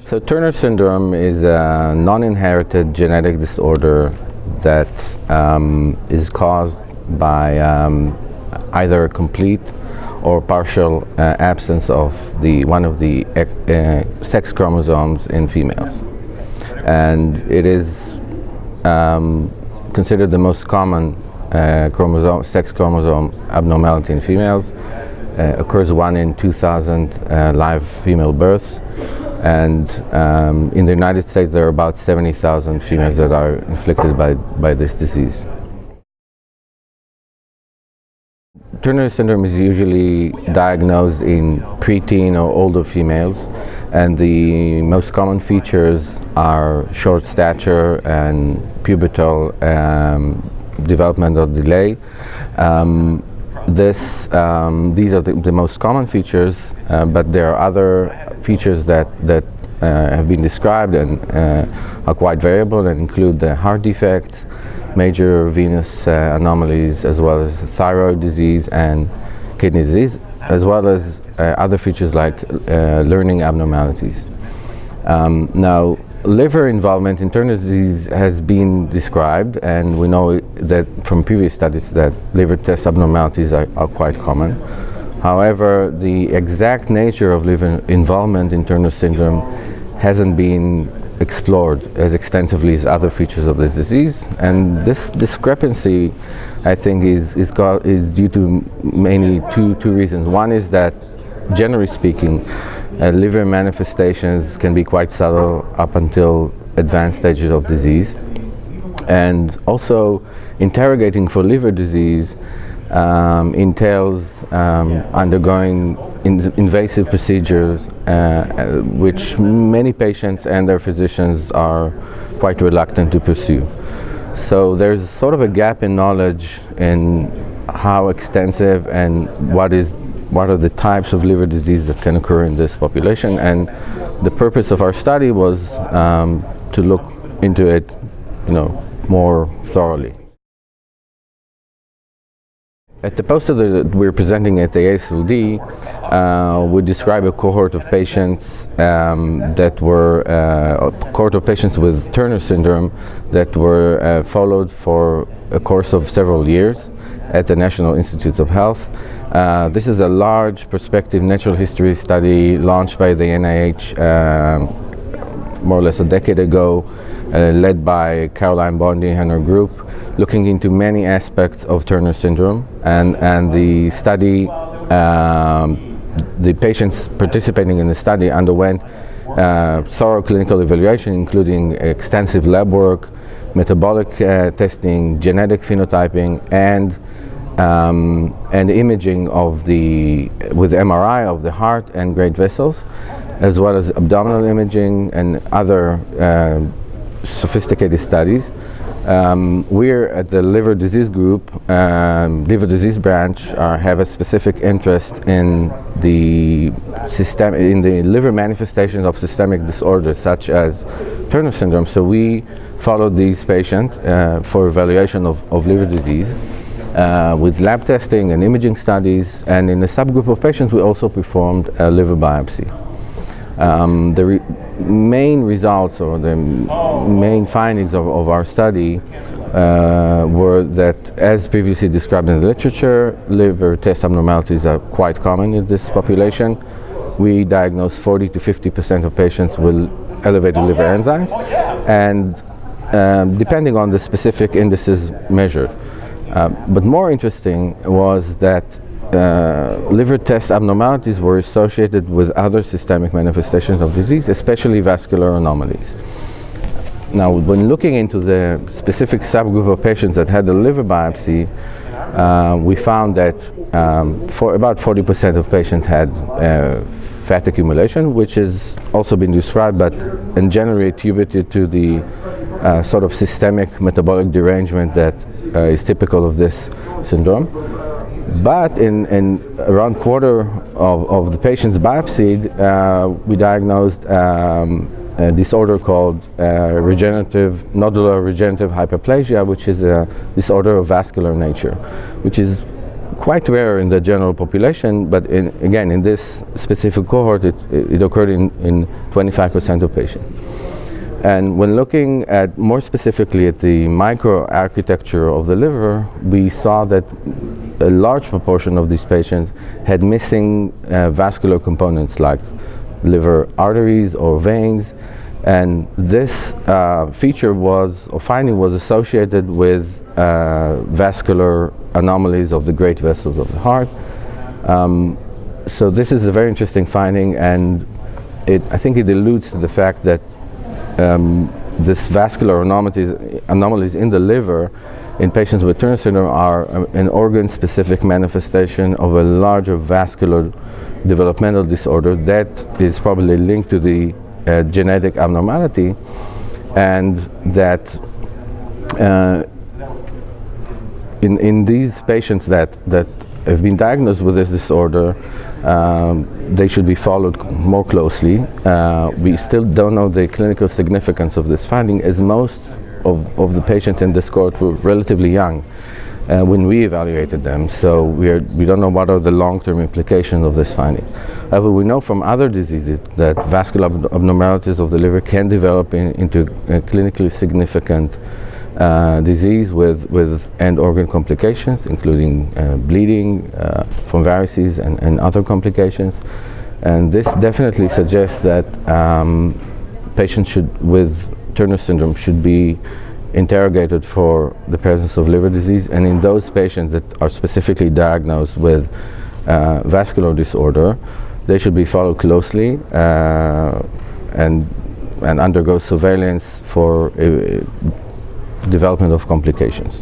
So Turner syndrome is a non-inherited genetic disorder that is caused by either a complete or partial absence of one of the sex chromosomes in females. And it is considered the most common sex chromosome abnormality in females. Occurs 1 in 2,000 live female births. And in the United States, there are about 70,000 females that are inflicted by this disease. Turner syndrome is usually diagnosed in preteen or older females, and the most common features are short stature and pubertal developmental delay. These are the most common features, but there are other features that have been described and are quite variable and include the heart defects, major venous anomalies, as well as thyroid disease and kidney disease, as well as other features like learning abnormalities. Now, liver involvement in Turner disease has been described, and we know that from previous studies that liver test abnormalities are quite common. However, the exact nature of liver involvement in Turner syndrome hasn't been explored as extensively as other features of this disease, and this discrepancy, I think, is due to mainly two reasons. One is that, generally speaking, liver manifestations can be quite subtle up until advanced stages of disease, and also interrogating for liver disease entails undergoing invasive procedures, which many patients and their physicians are quite reluctant to pursue. So there's sort of a gap in knowledge in how extensive and what are the types of liver disease that can occur in this population, and the purpose of our study was to look into it, more thoroughly. At the poster that we're presenting at the AASLD, we describe a cohort of patients that were a cohort of patients with Turner syndrome that were followed for a course of several years at the National Institutes of Health. This is a large prospective natural history study launched by the NIH more or less a decade ago, led by Caroline Bondi and her group, looking into many aspects of Turner syndrome, and the study, the patients participating in the study underwent thorough clinical evaluation, including extensive lab work, metabolic testing, genetic phenotyping, and imaging with MRI of the heart and great vessels, as well as abdominal imaging and other sophisticated studies. We're at the liver disease group, liver disease branch, have a specific interest in the liver manifestations of systemic disorders such as Turner syndrome. So we followed these patients for evaluation of liver disease with lab testing and imaging studies, and in a subgroup of patients we also performed a liver biopsy. The main results or the main findings of our study were that, as previously described in the literature, liver test abnormalities are quite common in this population. We diagnose 40 to 50% of patients with elevated liver enzymes, and depending on the specific indices measured. But more interesting was that liver test abnormalities were associated with other systemic manifestations of disease, especially vascular anomalies. Now, when looking into the specific subgroup of patients that had a liver biopsy, we found that for about 40% of patients had fat accumulation, which has also been described, but and generally attributed to the sort of systemic metabolic derangement that is typical of this syndrome. But in around quarter of the patients biopsied, we diagnosed a disorder called nodular regenerative hyperplasia, which is a disorder of vascular nature, which is quite rare in the general population, but again, in this specific cohort, it occurred in 25% of patients. And when looking at more specifically at the microarchitecture of the liver, we saw that a large proportion of these patients had missing vascular components like liver arteries or veins, and this finding was associated with vascular anomalies of the great vessels of the heart. So this is a very interesting finding, and I think it alludes to the fact that this vascular anomalies in the liver in patients with Turner syndrome are an organ-specific manifestation of a larger vascular developmental disorder that is probably linked to the genetic abnormality, and that in these patients that have been diagnosed with this disorder, they should be followed more closely. We still don't know the clinical significance of this finding, as most of the patients in this cohort were relatively young when we evaluated them, so we don't know what are the long-term implications of this finding. However, we know from other diseases that vascular abnormalities of the liver can develop into a clinically significant disease with end organ complications, including bleeding from varices and other complications. And this definitely suggests that patients with Turner syndrome should be interrogated for the presence of liver disease, and in those patients that are specifically diagnosed with vascular disorder, they should be followed closely and undergo surveillance for development of complications.